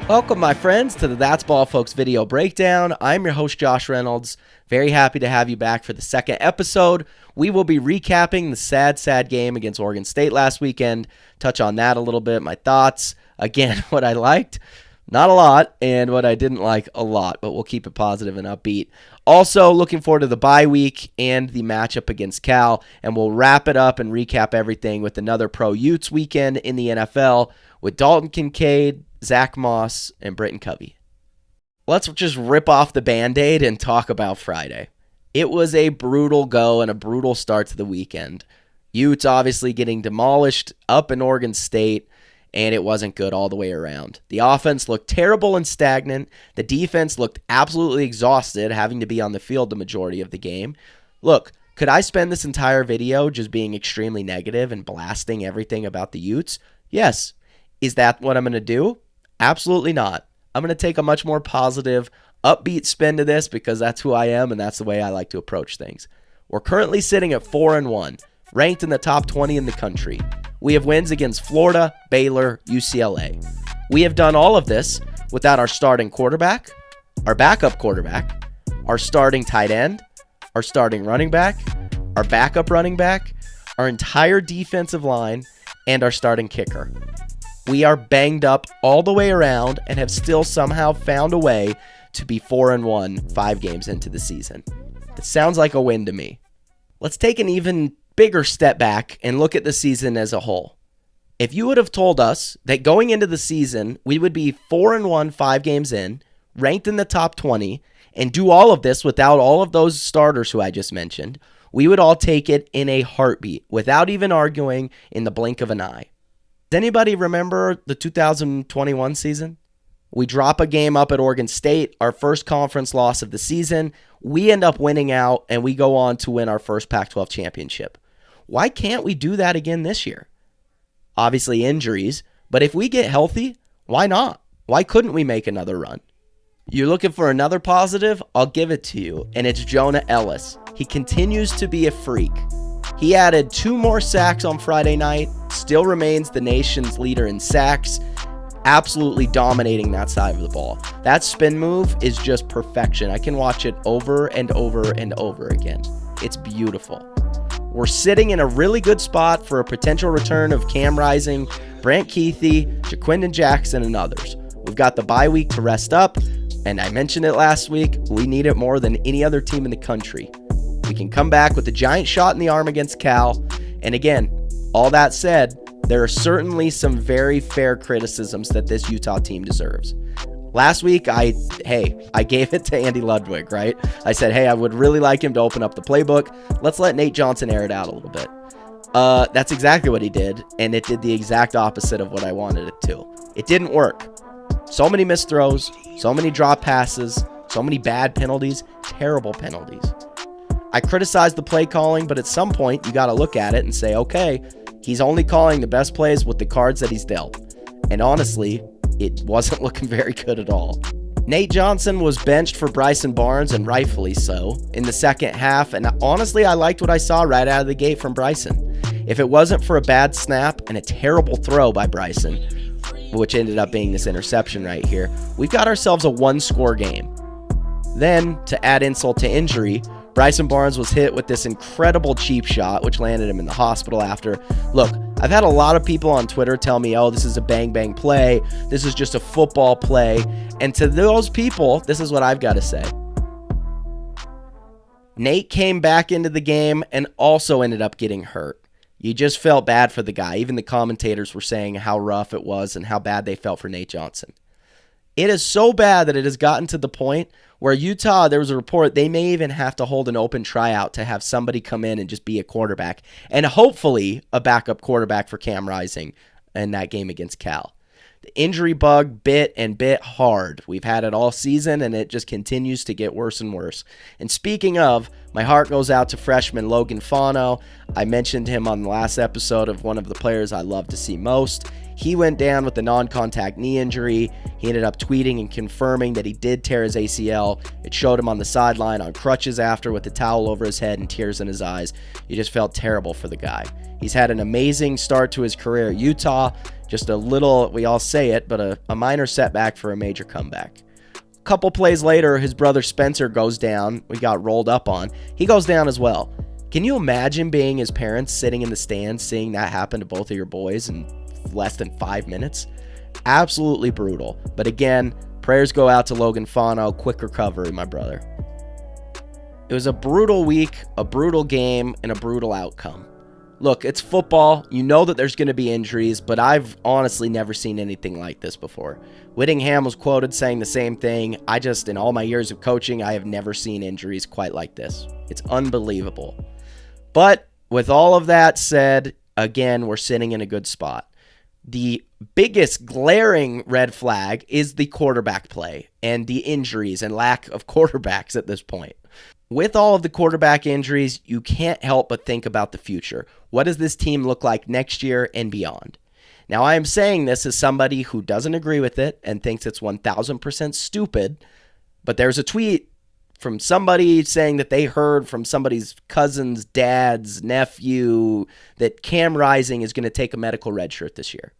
Welcome, my friends, to the That's Ball Folks video breakdown. I'm your host, Josh Reynolds. Very happy to have you back for the second episode. We will be recapping the sad game against Oregon State last weekend. Touch on that a little bit, my thoughts. Again, what I liked, not a lot, and what I didn't like a lot, but we'll keep it positive and upbeat. Also, looking forward to the bye week and the matchup against Cal, and we'll wrap it up and recap everything with another Pro Utes weekend in the NFL with Dalton Kincaid, Zach Moss, and Brant Kuithe. Let's just rip off the Band-Aid and talk about Friday. It was a brutal go and a brutal start to the weekend. Utes obviously getting demolished up in Oregon State, and it wasn't good all the way around. The offense looked terrible and stagnant. The defense looked absolutely exhausted, having to be on the field the majority of the game. Look, could I spend this entire video just being extremely negative and blasting everything about the Utes? Yes. Is that what I'm going to do? Absolutely not. I'm going to take a much more positive, upbeat spin to this because that's who I am and that's the way I like to approach things. We're currently sitting at 4-1, ranked in the top 20 in the country. We have wins against Florida, Baylor, UCLA. We have done all of this without our starting quarterback, our backup quarterback, our starting tight end, our starting running back, our backup running back, our entire defensive line, and our starting kicker. We are banged up all the way around and have still somehow found a way to be 4-1 5 games into the season. It sounds like a win to me. Let's take an even bigger step back and look at the season as a whole. If you would have told us that going into the season, we would be 4-1 5 games in, ranked in the top 20, and do all of this without all of those starters who I just mentioned, we would all take it in a heartbeat without even arguing in the blink of an eye. Does anybody remember the 2021 season? We drop a game up at Oregon State, our first conference loss of the season. We end up winning out, and we go on to win our first Pac-12 championship. Why can't we do that again this year? Obviously injuries, but if we get healthy, why not? Why couldn't we make another run? You're looking for another positive? I'll give it to you, and it's Jonah Elliss. He continues to be a freak. He added 2 more sacks on Friday night, still remains the nation's leader in sacks, absolutely dominating that side of the ball. That spin move is just perfection. I can watch it over and over and over again. It's beautiful. We're sitting in a really good spot for a potential return of Cam Rising, Brant Kuithe, Jaquindon Jackson, and others. We've got the bye week to rest up, and I mentioned it last week, we need it more than any other team in the country. We can come back with a giant shot in the arm against Cal. And again, all that said, there are certainly some very fair criticisms that this Utah team deserves. Last week, I gave it to Andy Ludwig, right? I said, hey, I would really like him to open up the playbook. Let's let Nate Johnson air it out a little bit. That's exactly what he did, and it did the exact opposite of what I wanted it to. It didn't work. So many missed throws, so many drop passes, so many bad penalties, terrible penalties. I criticized the play calling, but at some point, you got to look at it and say, okay, he's only calling the best plays with the cards that he's dealt. And honestly, it wasn't looking very good at all. Nate Johnson was benched for Bryson Barnes, and rightfully so, in the second half. And honestly, I liked what I saw right out of the gate from Bryson. If it wasn't for a bad snap and a terrible throw by Bryson, which ended up being this interception right here, we've got ourselves a 1-score game. Then, to add insult to injury, Bryson Barnes was hit with this incredible cheap shot, which landed him in the hospital after. Look, I've had a lot of people on Twitter tell me, oh, this is a bang-bang play. This is just a football play. And to those people, this is what I've got to say. Nate came back into the game and also ended up getting hurt. You just felt bad for the guy. Even the commentators were saying how rough it was and how bad they felt for Nate Johnson. It is so bad that it has gotten to the point where Utah, there was a report, they may even have to hold an open tryout to have somebody come in and just be a quarterback, and hopefully a backup quarterback for Cam Rising in that game against Cal. The injury bug bit hard. We've had it all season, and it just continues to get worse and worse. And speaking of, my heart goes out to freshman Logan Fano. I mentioned him on the last episode of one of the players I love to see most. He went down with a non-contact knee injury. He ended up tweeting and confirming that he did tear his ACL. It showed him on the sideline on crutches after with the towel over his head and tears in his eyes. You just felt terrible for the guy. He's had an amazing start to his career at Utah, Just a little, we all say it, but a minor setback for a major comeback. A couple plays later, his brother Spencer goes down. We got rolled up on. He goes down as well. Can you imagine being his parents sitting in the stands, seeing that happen to both of your boys in less than 5 minutes? Absolutely brutal. But again, prayers go out to Logan Fano. Quick recovery, my brother. It was a brutal week, a brutal game, and a brutal outcome. Look, it's football. You know that there's going to be injuries, but I've honestly never seen anything like this before. Whittingham was quoted saying the same thing. In all my years of coaching, I have never seen injuries quite like this. It's unbelievable. But with all of that said, again, we're sitting in a good spot. The biggest glaring red flag is the quarterback play and the injuries and lack of quarterbacks at this point. With all of the quarterback injuries, you can't help but think about the future. What does this team look like next year and beyond? Now, I am saying this as somebody who doesn't agree with it and thinks it's 1,000% stupid, but there's a tweet from somebody saying that they heard from somebody's cousin's dad's nephew that Cam Rising is going to take a medical red shirt this year.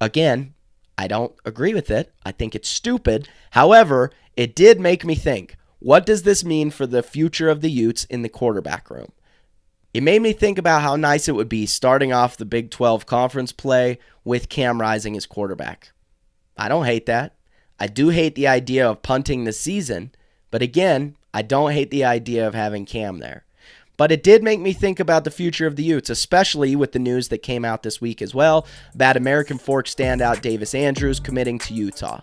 Again, I don't agree with it. I think it's stupid. However, it did make me think, what does this mean for the future of the Utes in the quarterback room? It made me think about how nice it would be starting off the Big 12 conference play with Cam Rising as quarterback. I don't hate that. I do hate the idea of punting the season, but again, I don't hate the idea of having Cam there. But it did make me think about the future of the Utes, especially with the news that came out this week as well about American Fork standout Davis Andrews committing to Utah.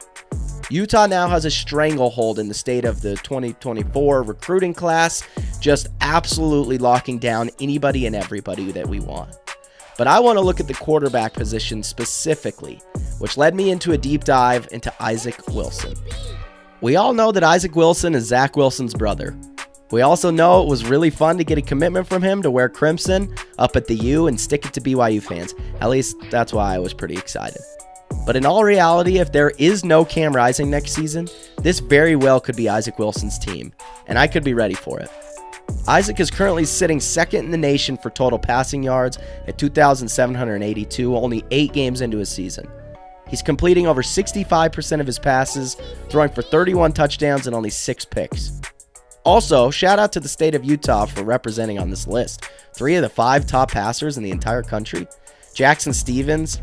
Utah now has a stranglehold in the state of the 2024 recruiting class, just absolutely locking down anybody and everybody that we want. But I want to look at the quarterback position specifically, which led me into a deep dive into Isaac Wilson. We all know that Isaac Wilson is Zach Wilson's brother. We also know it was really fun to get a commitment from him to wear crimson up at the U and stick it to BYU fans. At least that's why I was pretty excited. But in all reality, if there is no Cam Rising next season, this very well could be Isaac Wilson's team, and I could be ready for it. Isaac is currently sitting second in the nation for total passing yards at 2,782, only 8 games into his season. He's completing over 65% of his passes, throwing for 31 touchdowns and only 6 picks. Also, shout out to the state of Utah for representing on this list. 3 of the 5 top passers in the entire country, Jackson Stevens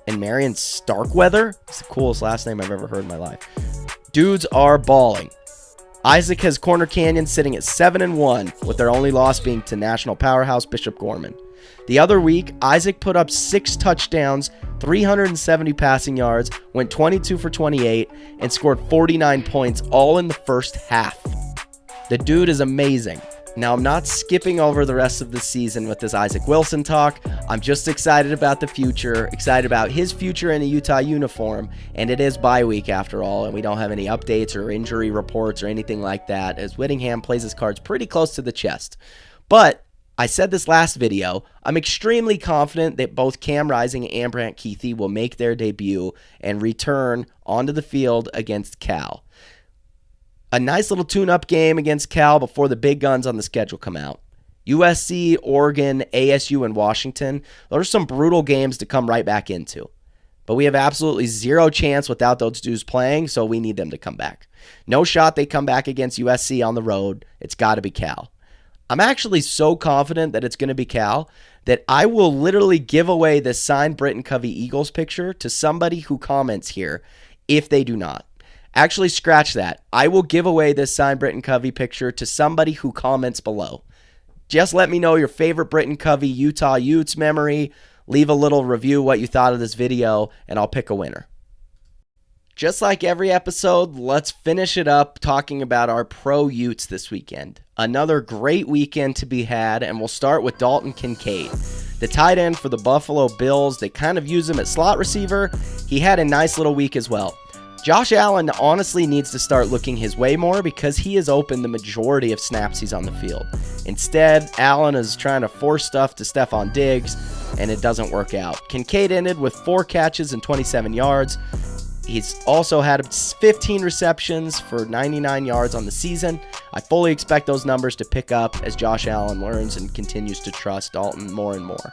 and Marion Starkweather. It's the coolest last name I've ever heard in my life. Dudes are balling. Isaac has Corner Canyon sitting at 7-1, with their only loss being to national powerhouse Bishop Gorman. The other week, Isaac put up 6 touchdowns, 370 passing yards, went 22 for 28, and scored 49 points all in the first half. The dude is amazing. Now, I'm not skipping over the rest of the season with this Isaac Wilson talk. I'm just excited about the future, excited about his future in a Utah uniform, and it is bye week after all, and we don't have any updates or injury reports or anything like that, as Whittingham plays his cards pretty close to the chest. But I said this last video, I'm extremely confident that both Cam Rising and Brant Kuithe will make their debut and return onto the field against Cal. A nice little tune-up game against Cal before the big guns on the schedule come out. USC, Oregon, ASU, and Washington, those are some brutal games to come right back into. But we have absolutely zero chance without those dudes playing, so we need them to come back. No shot they come back against USC on the road. It's got to be Cal. I'm actually so confident that it's going to be Cal that I will literally give away this signed Brant Kuithe Eagles picture to somebody who comments here if they do not. Actually, scratch that. I will give away this signed Brant Kuithe picture to somebody who comments below. Just let me know your favorite Brant Kuithe Utah Utes memory. Leave a little review what you thought of this video, and I'll pick a winner. Just like every episode, let's finish it up talking about our pro Utes this weekend. Another great weekend to be had, and we'll start with Dalton Kincaid, the tight end for the Buffalo Bills. They kind of use him at slot receiver. He had a nice little week as well. Josh Allen honestly needs to start looking his way more because he is open the majority of snaps he's on the field. Instead, Allen is trying to force stuff to Stephon Diggs, and it doesn't work out. Kincaid ended with 4 catches and 27 yards. He's also had 15 receptions for 99 yards on the season. I fully expect those numbers to pick up as Josh Allen learns and continues to trust Dalton more and more.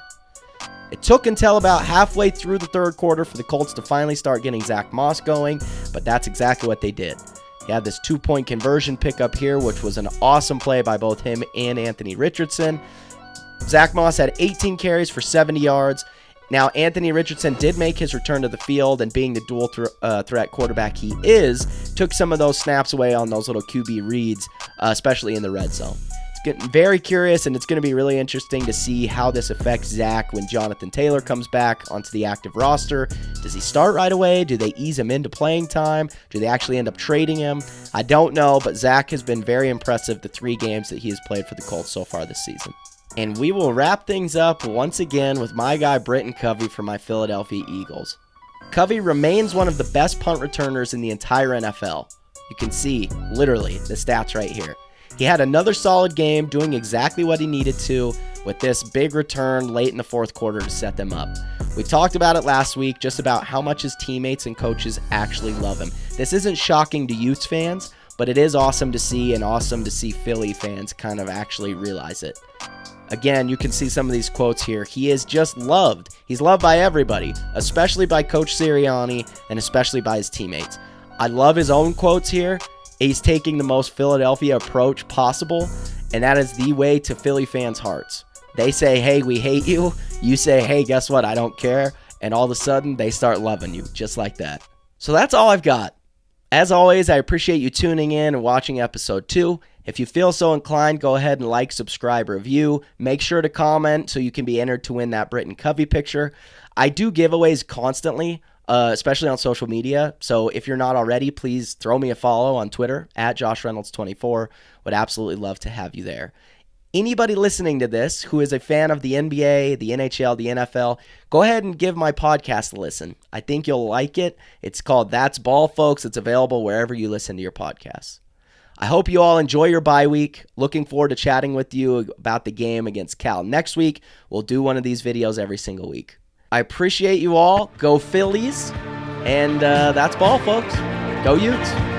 It took until about halfway through the third quarter for the Colts to finally start getting Zach Moss going, but that's exactly what they did. He had this 2-point conversion pickup here, which was an awesome play by both him and Anthony Richardson. Zach Moss had 18 carries for 70 yards. Now, Anthony Richardson did make his return to the field, and being the dual threat quarterback he is, took some of those snaps away on those little QB reads, especially in the red zone. Getting very curious, and it's going to be really interesting to see how this affects Zach when Jonathan Taylor comes back onto the active roster. Does he start right away? Do they ease him into playing time? Do they actually end up trading him? I don't know, but Zach has been very impressive the 3 games that he has played for the Colts so far this season. And we will wrap things up once again with my guy Brant Kuithe for my Philadelphia Eagles. Kuithe remains one of the best punt returners in the entire NFL. You can see, literally, the stats right here. He had another solid game, doing exactly what he needed to with this big return late in the fourth quarter to set them up. We talked about it last week, just about how much his teammates and coaches actually love him. This isn't shocking to Utes fans, but it is awesome to see, and awesome to see Philly fans kind of actually realize it. Again, you can see some of these quotes here. He is just loved. He's loved by everybody, especially by Coach Sirianni and especially by his teammates. I love his own quotes here. He's taking the most Philadelphia approach possible, and that is the way to Philly fans' hearts. They say, hey, we hate you. You say, hey, guess what? I don't care. And all of a sudden, they start loving you, just like that. So that's all I've got. As always, I appreciate you tuning in and watching episode 2. If you feel so inclined, go ahead and like, subscribe, review. Make sure to comment so you can be entered to win that Brant Kuithe picture. I do giveaways constantly, especially on social media. So if you're not already, please throw me a follow on Twitter at JoshReynolds24. Would absolutely love to have you there. Anybody listening to this who is a fan of the NBA, the NHL, the NFL, go ahead and give my podcast a listen. I think you'll like it. It's called That's Ball, folks. It's available wherever you listen to your podcasts. I hope you all enjoy your bye week. Looking forward to chatting with you about the game against Cal next week. We'll do one of these videos every single week. I appreciate you all. Go Phillies. And that's ball, folks. Go Utes.